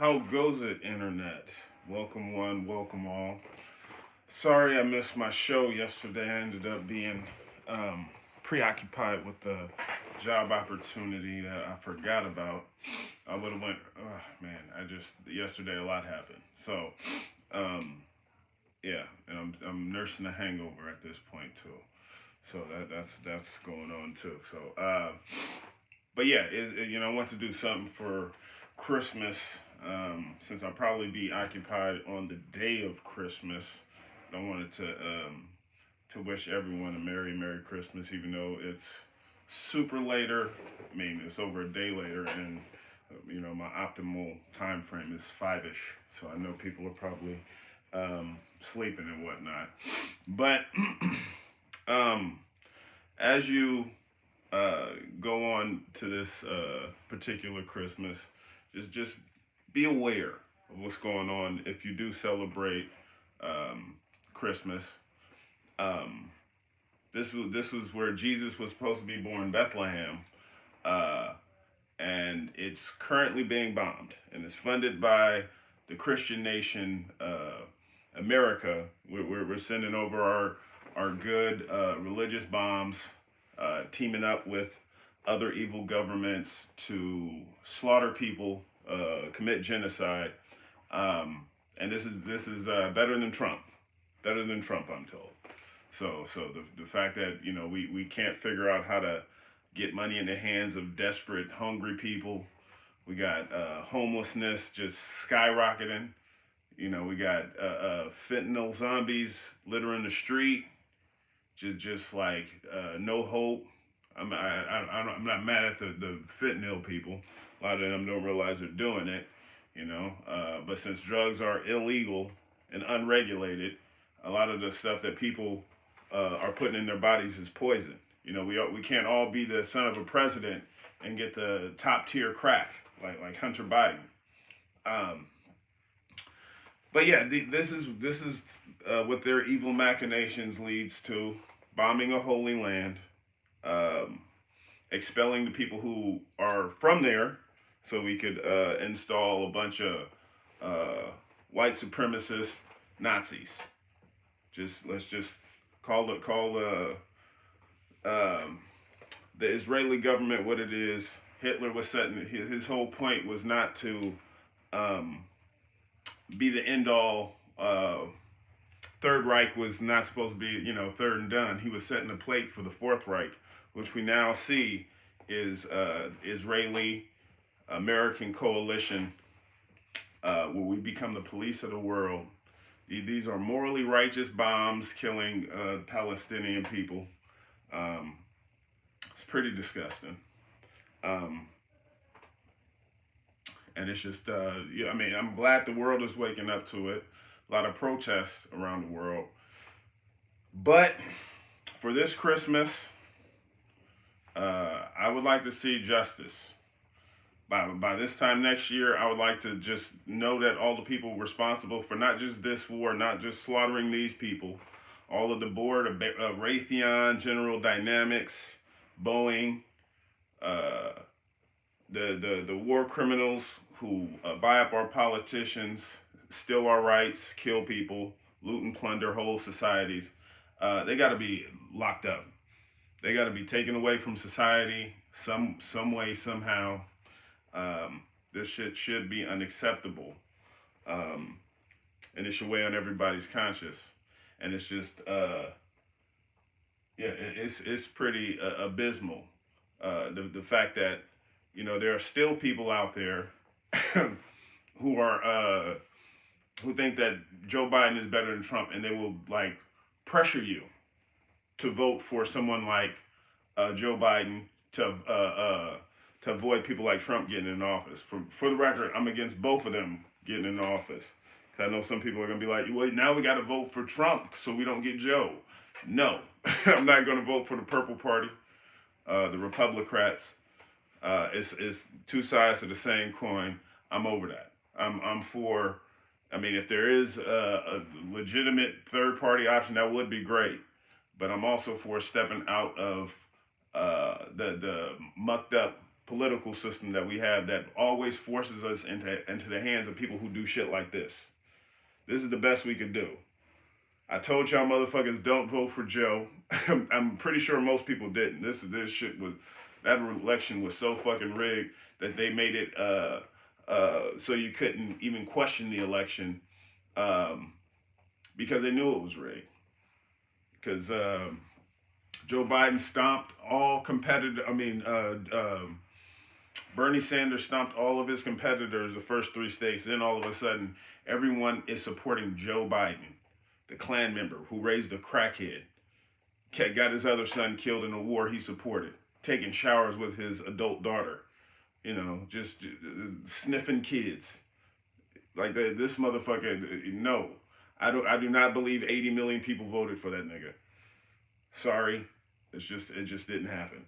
How goes it, Internet? Welcome one, welcome all. Sorry I missed my show yesterday. I ended up being preoccupied with the job opportunity that I forgot about. I would have went, oh man, yesterday a lot happened. Um, yeah, and I'm nursing a hangover at this point too. So that's going on too. But yeah, I want to do something for Christmas, since I'll probably be occupied on the day of Christmas. I wanted to wish everyone a Merry Christmas, even though it's super later. I mean, it's over a day later, and my optimal time frame is 5ish. So I know people are probably sleeping and whatnot. But um, as you go on to this particular Christmas, just be aware of what's going on if you do celebrate Christmas. Um, this was where Jesus was supposed to be born, Bethlehem, uh, and it's currently being bombed, and it's funded by the Christian nation America. We're sending over our good religious bombs, teaming up with other evil governments to slaughter people, commit genocide, and this is better than Trump, I'm told. So the fact that we can't figure out how to get money in the hands of desperate, hungry people. We got homelessness just skyrocketing. We got fentanyl zombies littering the street. Just like no hope. I'm not mad at the fentanyl people. A lot of them don't realize they're doing it, But since drugs are illegal and unregulated, a lot of the stuff that people are putting in their bodies is poison. We can't all be the son of a president and get the top tier crack like Hunter Biden. Um, but yeah, this is what their evil machinations leads to: bombing a holy land, um, expelling the people who are from there, so we could install a bunch of white supremacist Nazis. Let's just call the Israeli government what it is. Hitler was setting his whole point was not to um, be the end all. Third Reich was not supposed to be, third and done. He was setting the plate for the Fourth Reich, which we now see is Israeli American coalition, where we become the police of the world. These are morally righteous bombs killing Palestinian people. It's pretty disgusting. Um, and it's just, I'm glad the world is waking up to it. A lot of protests around the world. But for this Christmas, I would like to see justice. By this time next year, I would like to just know that all the people responsible for not just this war, not just slaughtering these people, all of the board of Raytheon, General Dynamics, Boeing, uh, the war criminals who buy up our politicians, steal our rights, kill people, loot and plunder whole societies, they got to be locked up. They got to be taken away from society some way, somehow. This shit should be unacceptable. Um, and it should weigh on everybody's conscience. And it's just, it's pretty abysmal. The fact that, there are still people out there who are, who think that Joe Biden is better than Trump, and they will like pressure you to vote for someone like Joe Biden to avoid people like Trump getting in office. For the record, I'm against both of them getting in office. I know some people are going to be like, well, now we got to vote for Trump so we don't get Joe. No, I'm not going to vote for the Purple Party, the Republicrats. It's two sides of the same coin. I'm over that. I'm for, if there is a legitimate third party option, that would be great. But I'm also for stepping out of the mucked up political system that we have that always forces us into the hands of people who do shit like this. This is the best we could do. I told y'all motherfuckers don't vote for Joe. I'm pretty sure most people didn't. This shit was, that election was so fucking rigged that they made it so you couldn't even question the election because they knew it was rigged. Because Joe Biden stomped all Bernie Sanders stomped all of his competitors the first 3 states. Then all of a sudden, everyone is supporting Joe Biden, the Klan member who raised a crackhead, got his other son killed in a war he supported, taking showers with his adult daughter, just sniffing kids. Like this motherfucker, no. I do not believe 80 million people voted for that nigga. Sorry. It just didn't happen.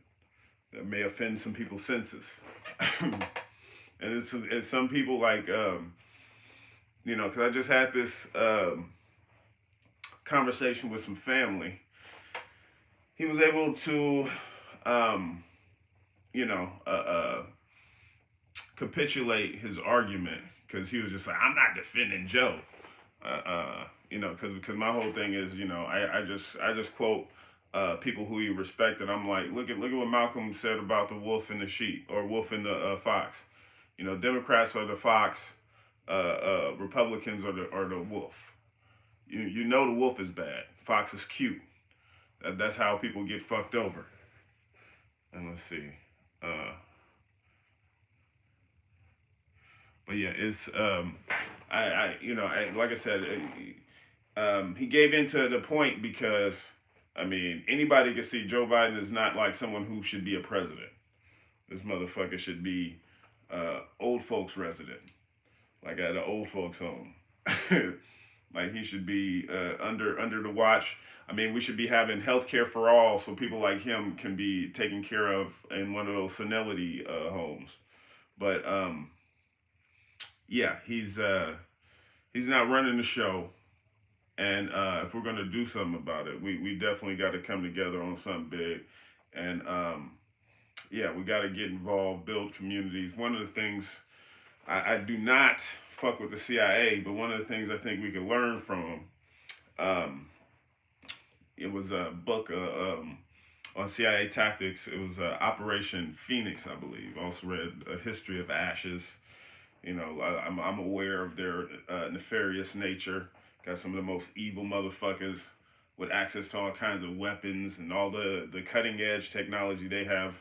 That may offend some people's senses. And it's some people like, because I just had this conversation with some family. He was able to, capitulate his argument because he was just like, I'm not defending Joe. Because my whole thing is, I just quote people who he respected. I'm like, look at what Malcolm said about the wolf and the sheep, or wolf and the fox. Democrats are the fox, Republicans are the wolf. The wolf is bad. Fox is cute. That's how people get fucked over. And let's see. But yeah, it's like I said, he gave in to the point because anybody can see Joe Biden is not like someone who should be a president. This motherfucker should be old folks resident, like at an old folks home. Like he should be under the watch. We should be having health care for all, so people like him can be taken care of in one of those senility homes. But yeah, he's not running the show. And if we're gonna do something about it, we definitely got to come together on something big. And we got to get involved, build communities. One of the things I do not fuck with the CIA, but one of the things I think we can learn from them. It was a book on CIA tactics. It was Operation Phoenix, I believe. Also read A History of Ashes. I'm aware of their nefarious nature. Got some of the most evil motherfuckers with access to all kinds of weapons and all the cutting edge technology they have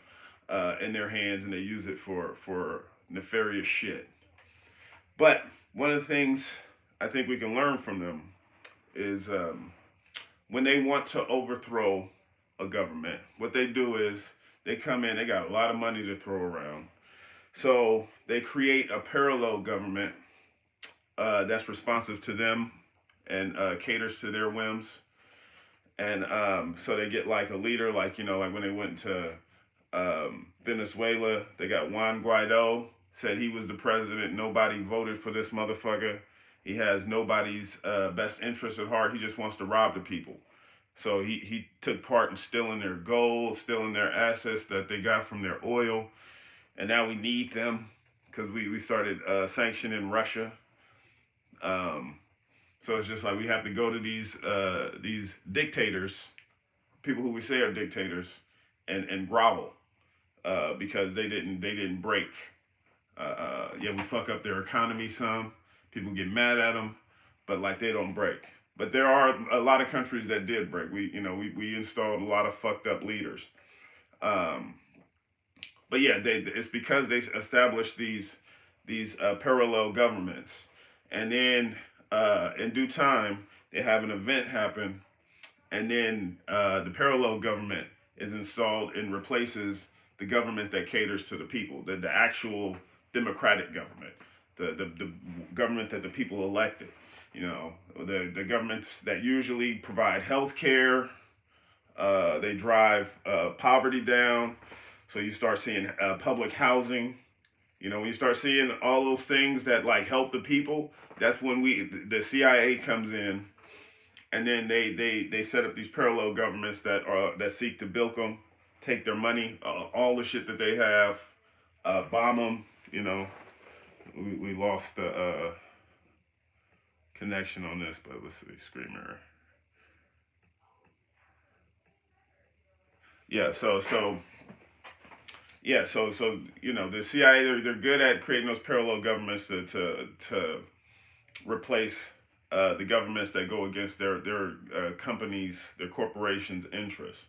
in their hands, and they use it for nefarious shit. But one of the things I think we can learn from them is when they want to overthrow a government, what they do is they come in, they got a lot of money to throw around. So they create a parallel government that's responsive to them and caters to their whims. And so they get like a leader, like when they went to Venezuela, they got Juan Guaido, said he was the president. Nobody voted for this motherfucker. He has nobody's best interest at heart. He just wants to rob the people. So he took part in stealing their gold, stealing their assets that they got from their oil. And now we need them because we started sanctioning Russia. So it's just like we have to go to these dictators, people who we say are dictators, and grovel because they didn't break. We fuck up their economy some. People get mad at them, but like they don't break. But there are a lot of countries that did break. We installed a lot of fucked up leaders. But yeah, it's because they established these parallel governments, and then in due time they have an event happen, and then the parallel government is installed and replaces the government that caters to the people, the actual democratic government, the government that the people elected. The governments that usually provide health care, they drive poverty down. So you start seeing public housing. When you start seeing all those things that like help the people, that's when the CIA comes in, and then they set up these parallel governments that seek to bilk them, take their money, all the shit that they have, bomb them. We lost the connection on this, but let's see, screen mirror. Yeah, so the CIA, they're good at creating those parallel governments to replace the governments that go against their companies, their corporations' interests.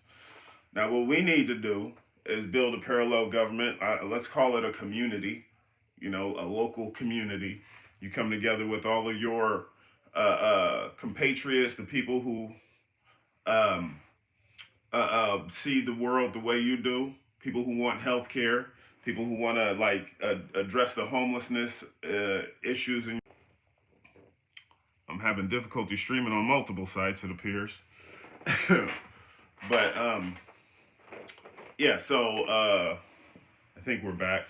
Now, what we need to do is build a parallel government. Let's call it a community, a local community. You come together with all of your compatriots, the people who um, see the world the way you do, people who want health care, people who want to address the homelessness issues. And I'm having difficulty streaming on multiple sites, it appears. But yeah, so I think we're back.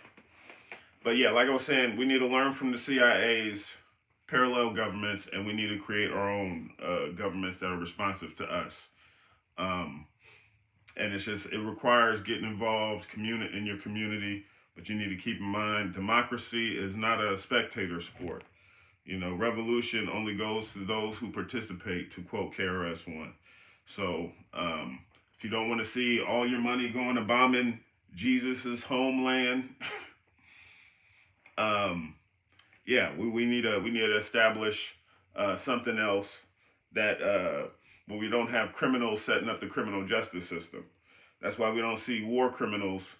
But yeah, like I was saying, we need to learn from the CIA's parallel governments, and we need to create our own governments that are responsive to us. And it requires getting involved in your community, but you need to keep in mind, democracy is not a spectator sport. Revolution only goes to those who participate, to quote KRS-One. So if you don't want to see all your money going to bombing Jesus's homeland, yeah, we need to establish something else that where we don't have criminals setting up the criminal justice system. That's why we don't see war criminals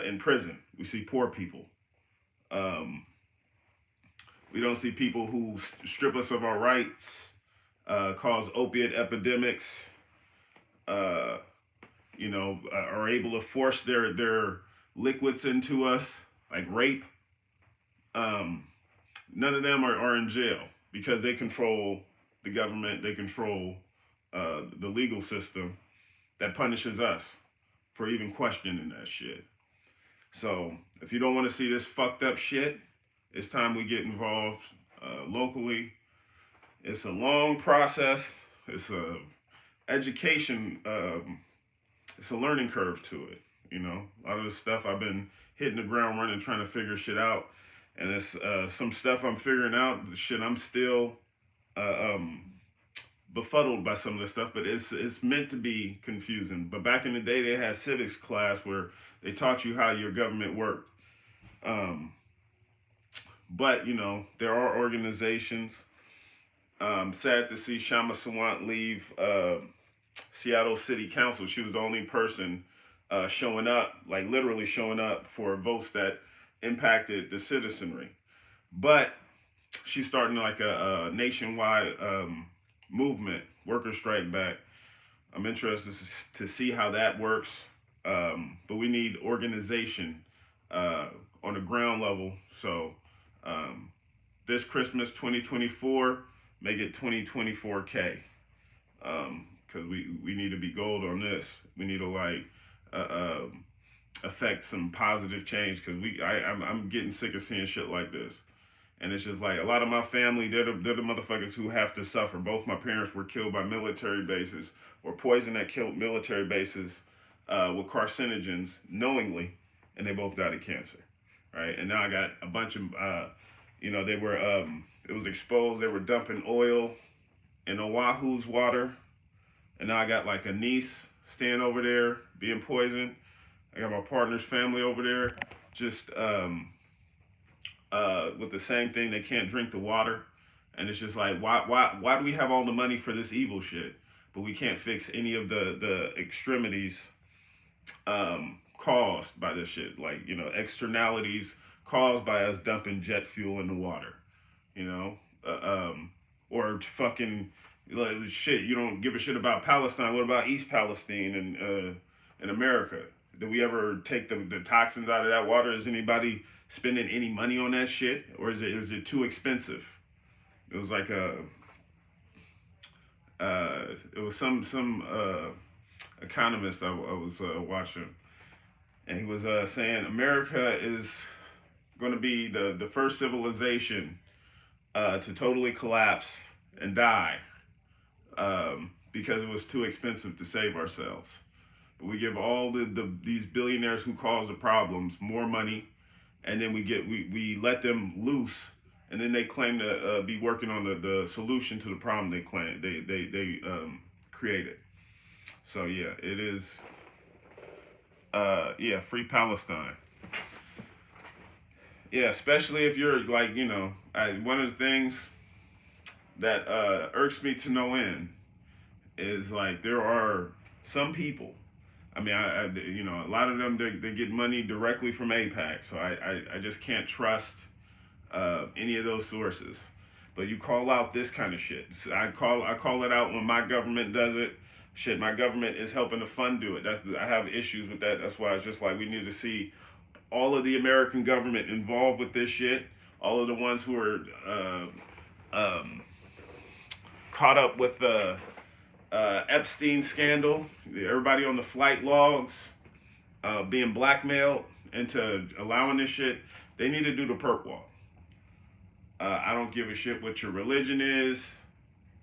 in prison. We see poor people. We don't see people who strip us of our rights, cause opiate epidemics, are able to force their liquids into us, like rape. None of them are in jail because they control the government. They control the legal system that punishes us for even questioning that shit. So if you don't want to see this fucked up shit, it's time we get involved locally. It's a long process. It's a education. It's a learning curve to it. A lot of the stuff I've been hitting the ground running, trying to figure shit out, and it's some stuff I'm figuring out. The shit I'm still befuddled by some of the stuff, but it's meant to be confusing. But back in the day, they had civics class where they taught you how your government worked. But there are organizations. Sad to see Shama Sawant leave Seattle City Council. She was the only person showing up, like literally showing up for votes that impacted the citizenry. But she's starting like a nationwide movement, worker strike back. I'm interested to see how that works. But we need organization on the ground level. So this Christmas 2024, make it 2024K. Because we need to be gold on this. We need to affect some positive change, because I'm getting sick of seeing shit like this. And it's just like a lot of my family, they're the motherfuckers who have to suffer. Both my parents were killed by military bases, or poison that killed military bases with carcinogens knowingly, and they both died of cancer, right? And now I got a bunch of, they were, it was exposed, they were dumping oil in Oahu's water, and now I got like a niece staying over there being poisoned. I got my partner's family over there just with the same thing. They can't drink the water, and it's just like, why do we have all the money for this evil shit, but we can't fix any of the extremities caused by this shit, like externalities caused by us dumping jet fuel in the water, or fucking shit. You don't give a shit about Palestine. What about East Palestine and in America? Do we ever take the toxins out of that water? Is anybody spending any money on that shit, or is it too expensive? It was like it was some economist I was watching, and he was saying America is going to be the first civilization to totally collapse and die because it was too expensive to save ourselves. But we give all these billionaires who cause the problems more money, and then we let them loose, and then they claim to be working on the solution to the problem they claim they created. So yeah, it is. Yeah, free Palestine. Yeah, especially if you're like, one of the things that irks me to no end is like there are some people. I mean, a lot of them they get money directly from AIPAC, so I just can't trust any of those sources. But you call out this kind of shit. So I call it out when my government does it. Shit, my government is helping the fund do it. I have issues with that. That's why it's just like we need to see all of the American government involved with this shit. All of the ones who are caught up with the Epstein scandal. Everybody on the flight logs being blackmailed into allowing this shit. They need to do the perp walk. I don't give a shit what your religion is,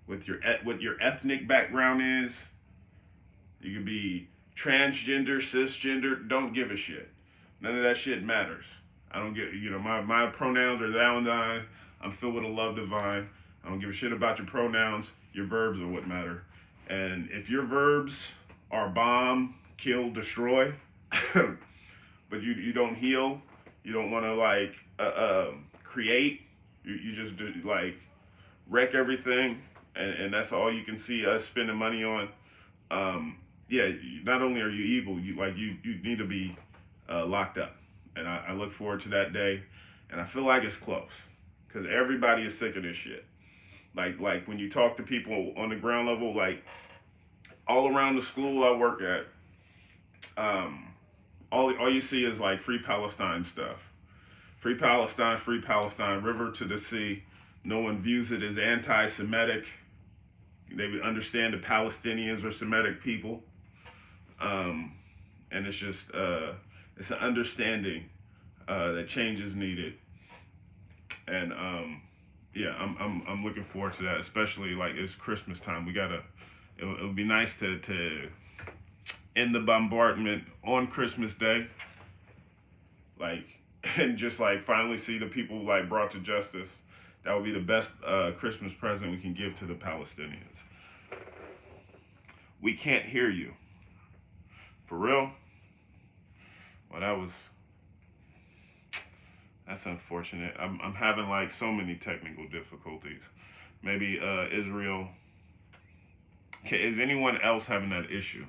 what your ethnic background is. You could be transgender, cisgender. Don't give a shit. None of that shit matters. I don't get, my pronouns are thou and thine. I'm filled with a love divine. I don't give a shit about your pronouns. Your verbs are what matter. And if your verbs are bomb, kill, destroy, but you don't heal, you don't want to create, you just do, wreck everything, and that's all you can see us spending money on. Yeah, not only are you evil, you need to be locked up, and I look forward to that day, and I feel like it's close because everybody is sick of this shit. Like when you talk to people on the ground level, like all around the school I work at, all you see is like free Palestine stuff. Free Palestine, river to the sea. No one views it as anti-Semitic. They would understand the Palestinians are Semitic people. And it's just, it's an understanding that change is needed. And yeah, I'm looking forward to that, especially like it's Christmas time. It would be nice to end the bombardment on Christmas Day. And just finally see the people brought to justice. That would be the best Christmas present we can give to the Palestinians. We can't hear you. For real? Well, that's unfortunate. I'm having so many technical difficulties. Maybe Israel. Is anyone else having that issue?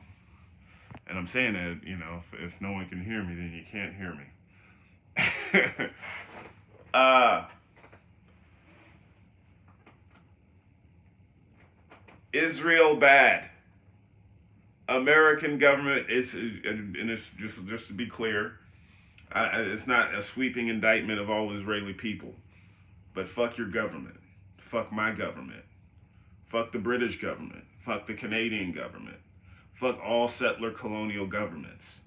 And I'm saying that, if no one can hear me, then you can't hear me. Israel bad. American government and it's just to be clear, it's not a sweeping indictment of all Israeli people, but fuck your government, fuck my government, fuck the British government, fuck the Canadian government, fuck all settler colonial governments.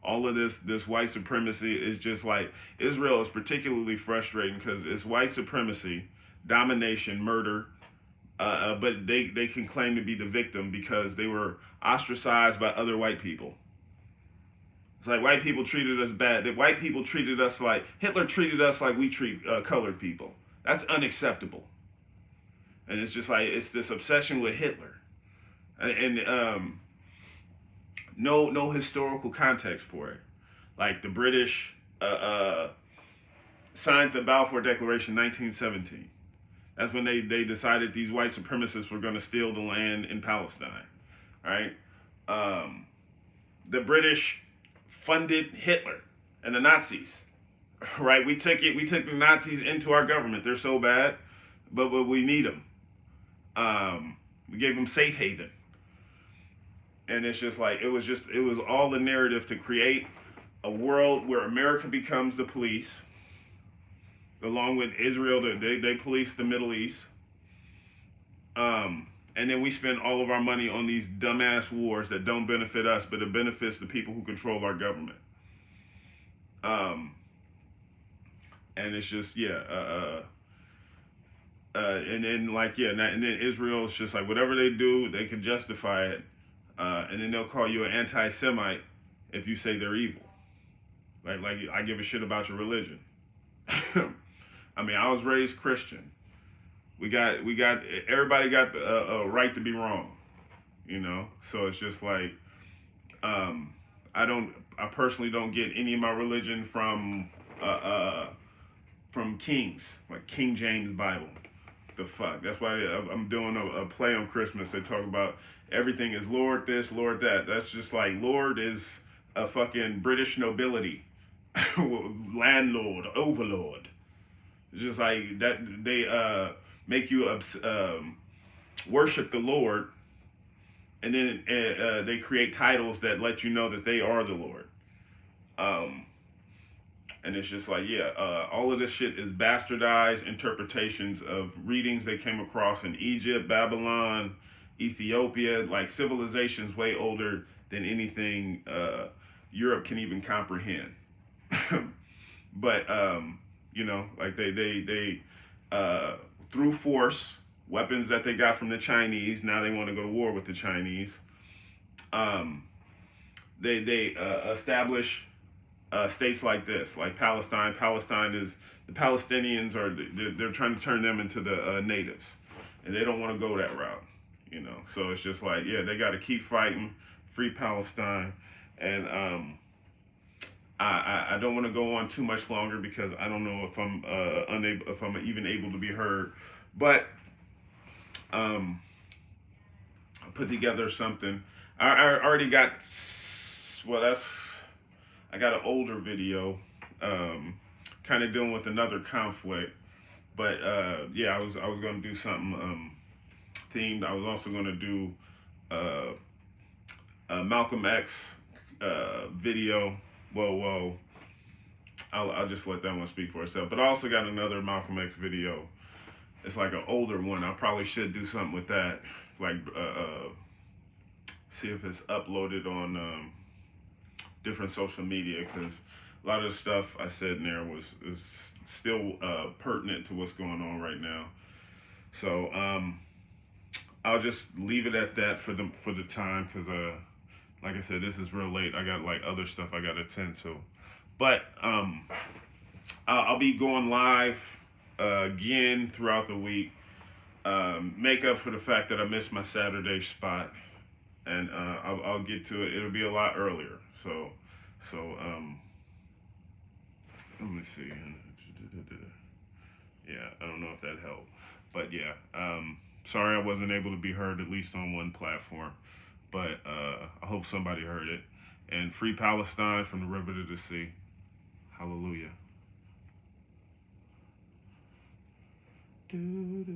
All of this white supremacy is just Israel is particularly frustrating because it's white supremacy, domination, murder, but they can claim to be the victim because they were ostracized by other white people. It's like white people treated us bad. That white people treated us like Hitler treated us like we treat colored people. That's unacceptable. And it's just it's this obsession with Hitler, and no historical context for it. Like the British signed the Balfour Declaration in 1917. That's when they decided these white supremacists were going to steal the land in Palestine. Right? The British funded Hitler and the Nazis. Right? We took the Nazis into our government. They're so bad, but we need them. We gave them safe haven. And it's just it was all the narrative to create a world where America becomes the police, along with Israel. They police the Middle East. And then we spend all of our money on these dumbass wars that don't benefit us, but it benefits the people who control our government. And it's just, and then and then Israel is just whatever they do, they can justify it. And then they'll call you an anti-Semite if you say they're evil. Like I give a shit about your religion. I mean, I was raised Christian. We got everybody got a right to be wrong, you know. So it's just like I personally don't get any of my religion from kings, like King James Bible. The fuck. That's why I'm doing a play on Christmas. They talk about everything is Lord this, Lord that. That's just like Lord is a fucking British nobility, landlord, overlord. It's just like that. They make you worship the Lord, and then they create titles that let you know that they are the Lord. And it's just like, all of this shit is bastardized interpretations of readings they came across in Egypt, Babylon, Ethiopia, like civilizations way older than anything Europe can even comprehend. But you know, like they through force, weapons that they got from the Chinese. Now they want to go to war with the Chinese. They establish states like this, like Palestine. Palestine is the Palestinians they're trying to turn them into the natives, and they don't want to go that route, you know. So it's just like, they got to keep fighting, free Palestine, and I don't want to go on too much longer because I don't know if I'm even able to be heard, but I put together something. I already got I got an older video, kind of dealing with another conflict, but I was going to do something themed. I was also going to do a Malcolm X video. Whoa. I'll just let that one speak for itself. But I also got another Malcolm X video. It's like an older one. I probably should do something with that, like see if it's uploaded on different social media, because a lot of the stuff I said in there is still pertinent to what's going on right now. So I'll just leave it at that for the time, because like I said, this is real late. I got like other stuff I got to attend to, but I'll be going live again throughout the week. Make up for the fact that I missed my Saturday spot, and I'll get to it. It'll be a lot earlier. So let me see. Yeah, I don't know if that helped, but sorry I wasn't able to be heard, at least on one platform, but I hope somebody heard it. And free Palestine from the river to the sea. Hallelujah. And